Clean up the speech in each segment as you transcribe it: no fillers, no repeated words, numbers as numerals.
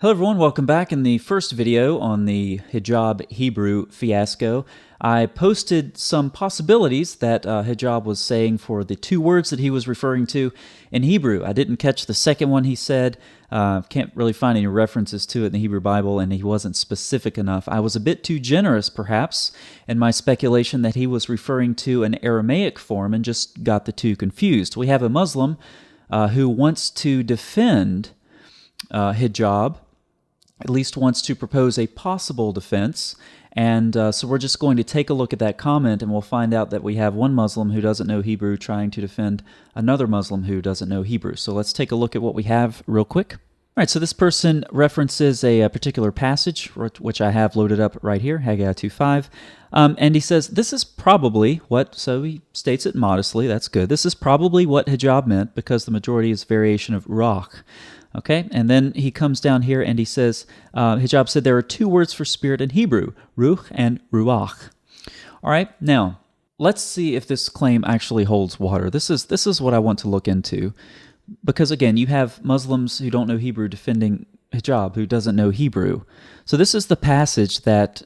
Hello everyone, welcome back. In the first video on the Hijab Hebrew fiasco, I posted some possibilities that Hijab was saying for the two words that he was referring to in Hebrew. I didn't catch the second one he said. Can't really find any references to it in the Hebrew Bible, and he wasn't specific enough. I was a bit too generous, perhaps, in my speculation that he was referring to an Aramaic form and just got the two confused. We have a Muslim who wants to defend Hijab, at least wants to propose a possible defense, and so we're just going to take a look at that comment, and we'll find out that we have one Muslim who doesn't know Hebrew trying to defend another Muslim who doesn't know Hebrew. So let's take a look at what we have real quick. All right, so this person references a particular passage, which I have loaded up right here, Haggai 2:5, and he says, this is probably what, so he states it modestly, that's good, this is probably what Hijab meant, because the majority is variation of ruah. Okay, and then he comes down here and he says, Hijab said there are two words for spirit in Hebrew, ruh and ruach. All right, now, let's see if this claim actually holds water. This is what I want to look into, because again, you have Muslims who don't know Hebrew defending Hijab, who doesn't know Hebrew. So this is the passage that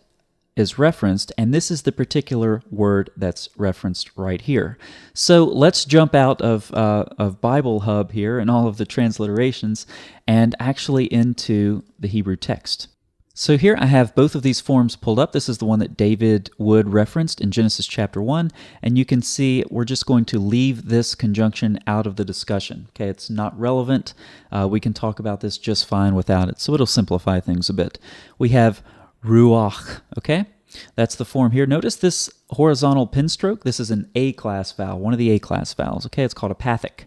is referenced, and this is the particular word that's referenced right here. So let's jump out of Bible Hub here and all of the transliterations and actually into the Hebrew text. So here I have both of these forms pulled up. This is the one that David Wood referenced in Genesis chapter 1, and you can see we're just going to leave this conjunction out of the discussion. Okay, it's not relevant. We can talk about this just fine without it, so it'll simplify things a bit. We have ruach, okay? That's the form here. Notice this horizontal pen stroke. This is an A-class vowel, one of the A-class vowels, okay? It's called a pathic.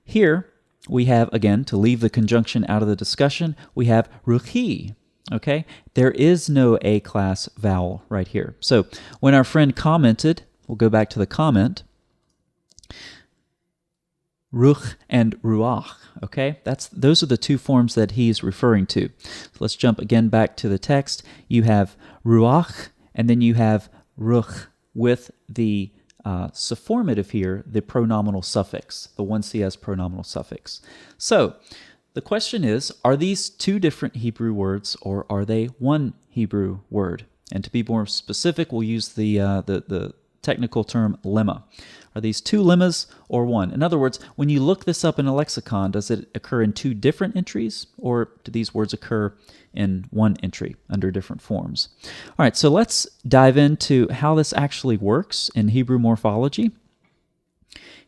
Here we have, again, to leave the conjunction out of the discussion, we have ruhi, okay? There is no A-class vowel right here. So when our friend commented, we'll go back to the comment, ruch and ruach, okay? Those are the two forms that he's referring to. So let's jump again back to the text. You have ruach, and then you have ruch with the sufformative here, the pronominal suffix, the 1cs pronominal suffix. So the question is, are these two different Hebrew words, or are they one Hebrew word? And to be more specific, we'll use the technical term lemma. Are these two lemmas or one? In other words, when you look this up in a lexicon, does it occur in two different entries, or do these words occur in one entry under different forms? All right, so let's dive into how this actually works in Hebrew morphology.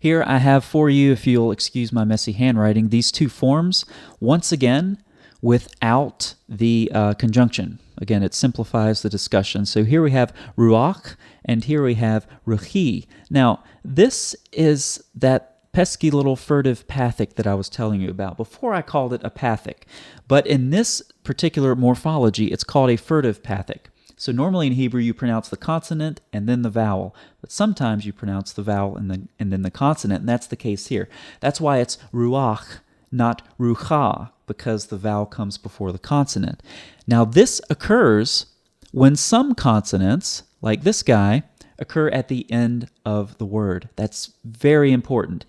Here I have for you, if you'll excuse my messy handwriting, these two forms, once again, without the conjunction. Again, it simplifies the discussion. So here we have ruach, and here we have ruhi. Now, this is that pesky little furtive pathic that I was telling you about. Before I called it a pathic, but in this particular morphology, it's called a furtive pathic. So normally in Hebrew, you pronounce the consonant and then the vowel, but sometimes you pronounce the vowel and then the consonant, and that's the case here. That's why it's ruach, not rucha, because the vowel comes before the consonant. Now, this occurs when some consonants, like this guy, occur at the end of the word. That's very important.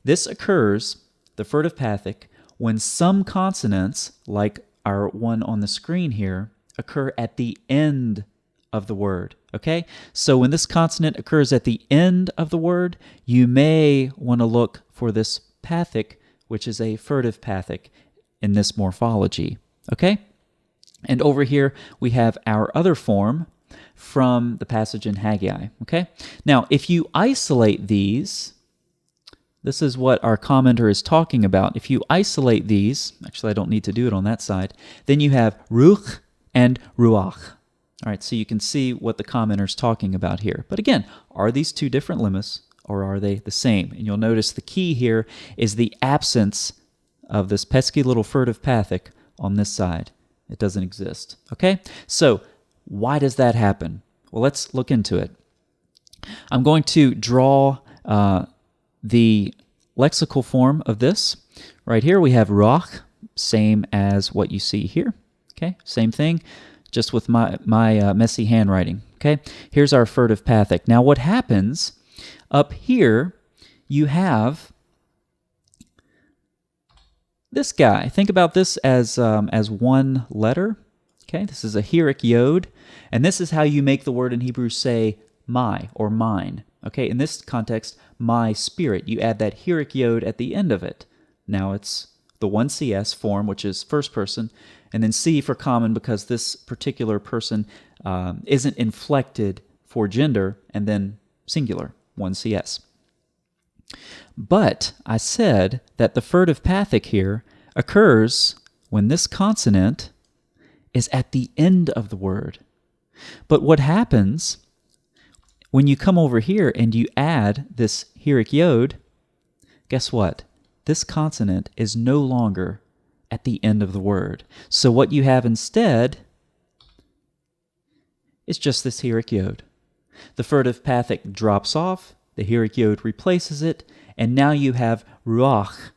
This occurs, the furtive pathic, when some consonants, like our one on the screen here, occur at the end of the word, okay? So when this consonant occurs at the end of the word, you may want to look for this pathic, which is a furtive pathic in this morphology, okay? And over here, we have our other form from the passage in Haggai, okay? Now, if you isolate these, this is what our commenter is talking about. If you isolate these, actually I don't need to do it on that side, then you have ruch and ruach. All right, so you can see what the commenter is talking about here. But again, are these two different lemmas, or are they the same? And you'll notice the key here is the absence of this pesky little furtive pathic on this side. It doesn't exist, okay? So why does that happen? Well, let's look into it. I'm going to draw the lexical form of this. Right here we have ruach, same as what you see here, okay? Same thing, just with my messy handwriting, okay? Here's our furtive pathic. Now what happens up here, you have This guy, think about this as one letter. Okay, this is a hirik yod, and this is how you make the word in Hebrew say my or mine. Okay, in this context, my spirit. You add that hirik yod at the end of it. Now it's the 1CS form, which is first person, and then C for common because this particular person isn't inflected for gender, and then singular, 1CS. But I said that the furtive pathic here occurs when this consonant is at the end of the word. But what happens when you come over here and you add this hirik yod, guess what? This consonant is no longer at the end of the word. So what you have instead is just this hirik yod. The furtive pathic drops off, the hirik yod replaces it, and now you have ruah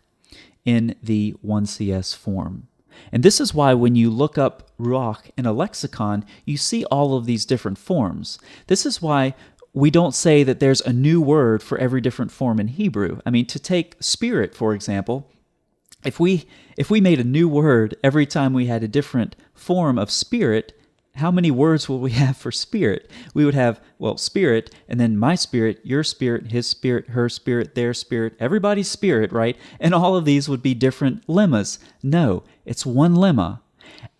in the 1CS form. And this is why when you look up ruah in a lexicon, you see all of these different forms. This is why we don't say that there's a new word for every different form in Hebrew. I mean, to take spirit, for example, if we made a new word every time we had a different form of spirit, how many words will we have for spirit? We would have, well, spirit, and then my spirit, your spirit, his spirit, her spirit, their spirit, everybody's spirit, right? And all of these would be different lemmas. No, it's one lemma,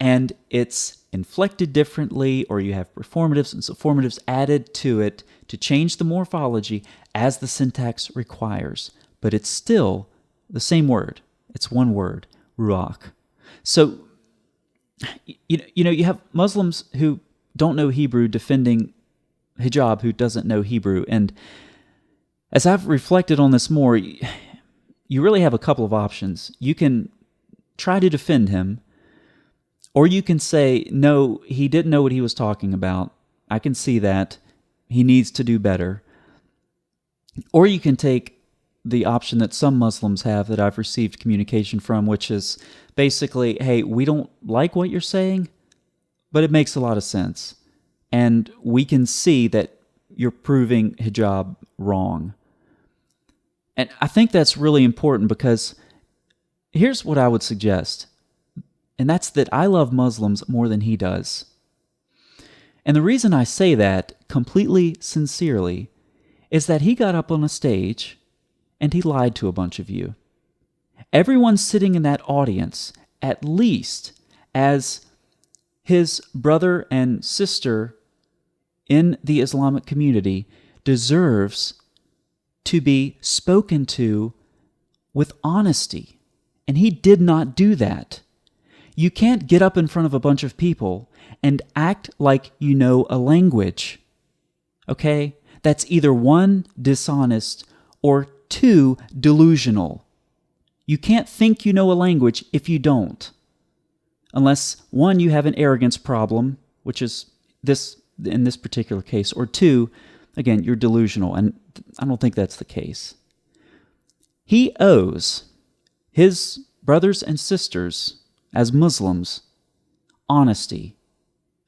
and it's inflected differently, or you have performatives and suffirmatives added to it to change the morphology as the syntax requires. But it's still the same word. It's one word, ruach. So, you have Muslims who don't know Hebrew defending hijab who doesn't know Hebrew. And as I've reflected on this more, you really have a couple of options. You can try to defend him, or you can say, no, he didn't know what he was talking about. I can see that. He needs to do better. Or you can take the option that some Muslims have that I've received communication from, which is basically, hey, we don't like what you're saying, but it makes a lot of sense. And we can see that you're proving hijab wrong. And I think that's really important because here's what I would suggest, and that's that I love Muslims more than he does. And the reason I say that completely sincerely is that he got up on a stage and he lied to a bunch of you. Everyone sitting in that audience, at least as his brother and sister in the Islamic community, deserves to be spoken to with honesty. And he did not do that. You can't get up in front of a bunch of people and act like you know a language. Okay? That's either one, dishonest, or two, delusional. You can't think you know a language if you don't. Unless, one, you have an arrogance problem, which is this in this particular case, or two, again, you're delusional, and I don't think that's the case. He owes his brothers and sisters as Muslims honesty,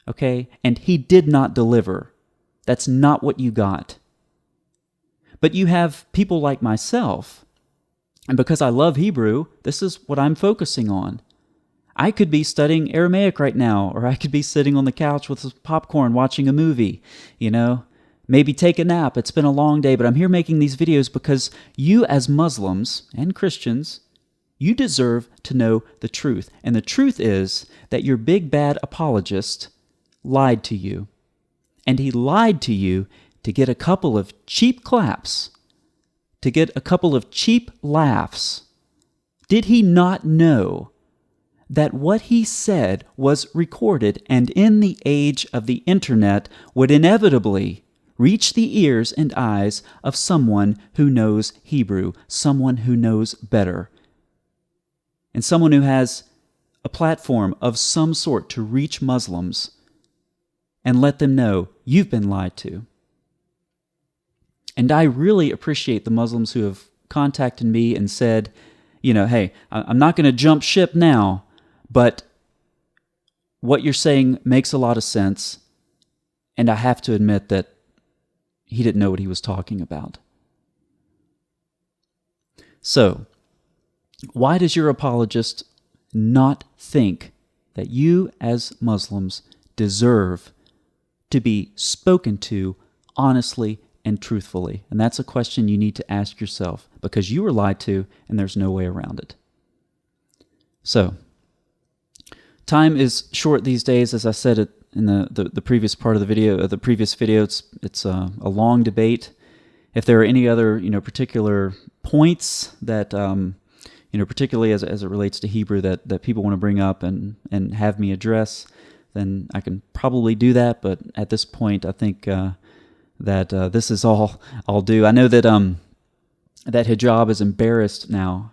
okay? And he did not deliver. That's not what you got. But you have people like myself, and because I love Hebrew, this is what I'm focusing on. I could be studying Aramaic right now, or I could be sitting on the couch with some popcorn watching a movie, maybe take a nap. It's been a long day, but I'm here making these videos because you as Muslims and Christians, you deserve to know the truth. And the truth is that your big bad apologist lied to you. And he lied to you to get a couple of cheap claps, to get a couple of cheap laughs. Did he not know that what he said was recorded and in the age of the internet would inevitably reach the ears and eyes of someone who knows Hebrew, someone who knows better, and someone who has a platform of some sort to reach Muslims and let them know you've been lied to? And I really appreciate the Muslims who have contacted me and said, hey, I'm not going to jump ship now, but what you're saying makes a lot of sense, and I have to admit that he didn't know what he was talking about. So, Why does your apologist not think that you as Muslims deserve to be spoken to honestly and truthfully? And that's a question you need to ask yourself, because you were lied to and there's no way around it. So, time is short these days, as I said it in the previous part of the video, the previous video. It's a long debate. If there are any other particular points that particularly as it relates to Hebrew that people want to bring up and have me address, then I can probably do that. But at this point, I think that this is all I'll do. I know that that Hijab is embarrassed now,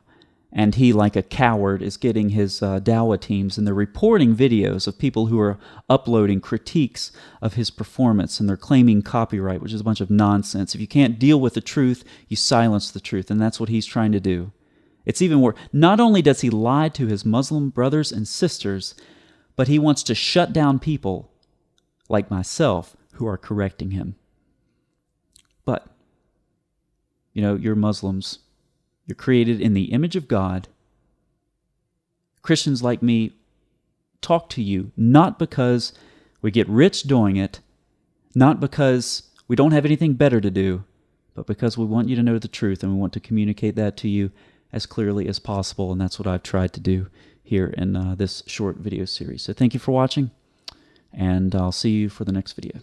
and he, like a coward, is getting his dawah teams, and they're reporting videos of people who are uploading critiques of his performance, and they're claiming copyright, which is a bunch of nonsense. If you can't deal with the truth, you silence the truth, and that's what he's trying to do. It's even worse. Not only does he lie to his Muslim brothers and sisters, but he wants to shut down people like myself who are correcting him. But, you're Muslims. You're created in the image of God. Christians like me talk to you not because we get rich doing it, not because we don't have anything better to do, but because we want you to know the truth, and we want to communicate that to you as clearly as possible, and that's what I've tried to do here in this short video series. So thank you for watching, and I'll see you for the next video.